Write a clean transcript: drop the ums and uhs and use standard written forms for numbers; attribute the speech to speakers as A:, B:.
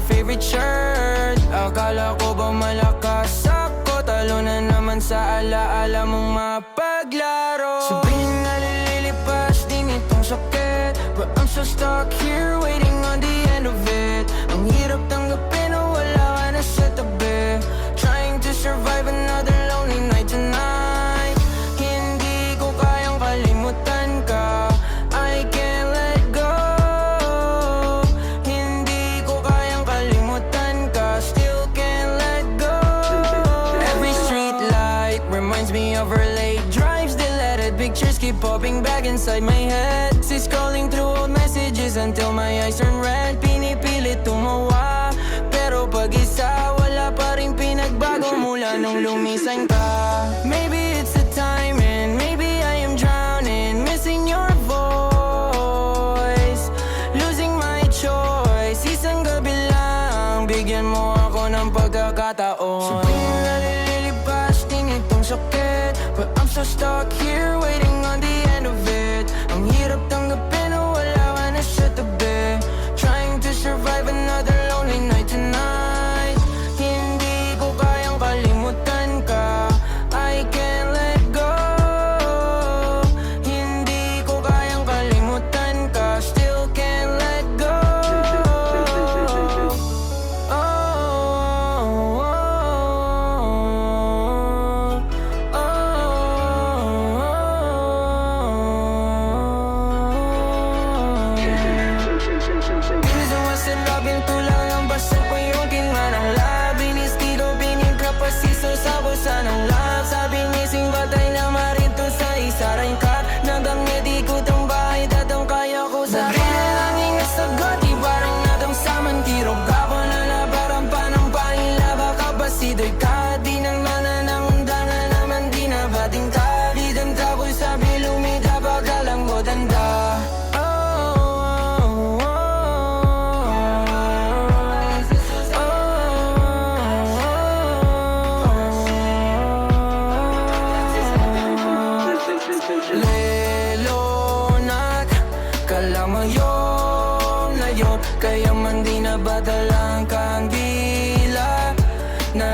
A: favorite shirt. Akala ko ba malakas ako, talo na naman sa alaala mong mapaglaro. Sabihin na lilipas din itong sakit, but I'm so stuck here waiting on the end of it. Ang hirap tanggapin na wala ka na sa tabi, trying to survive another lonely night tonight. Hindi ko kayang kalimutan ka, I can't let go. Hindi ko kayang kalimutan ka, still can't let go. Every street light reminds me of her late drives, deleted pictures keep popping back inside my head. She's scrolling through old messages until my eyes turn red. Pinipilit tumawa, pero pag-isa wala pa rin pinagbago mula nung lumisan ka. Maybe it's the timing, maybe I am drowning, missing your voice, losing my choice. Isang gabi lang, bigyan mo ako ng pagkakataon. Sabihin na lilipas din itong sakit, but I'm so stuck here waiting on the end of it. Ang hirap tanggapin na wala ka na sa tabi, trying to survive another lonely night tonight. Hindi ko kayang kalimutan ka, I can't let go. Hindi ko kayang kalimutan ka, still can't let go. Oh, oh, oh, Minsan masalabing tulang ang basa ko yung kinwa ng labi. Nistigo binigka pa siso sa bulsa ng lab. Sabi nising batay na marito sa isaray ka. Nadangit ikot ang bahay, tatang kaya ko sa lang ingat sagot, di parang natang saman. Tirog ako na labarang panang panila. Baka basidoy ka, di nang mananang undangan naman. Di na bating ka, di danta ko sabi lumita. Pagkalang ko tanda. Lelonat, kala mo yun na yun, kaya man di na badalang kang dila na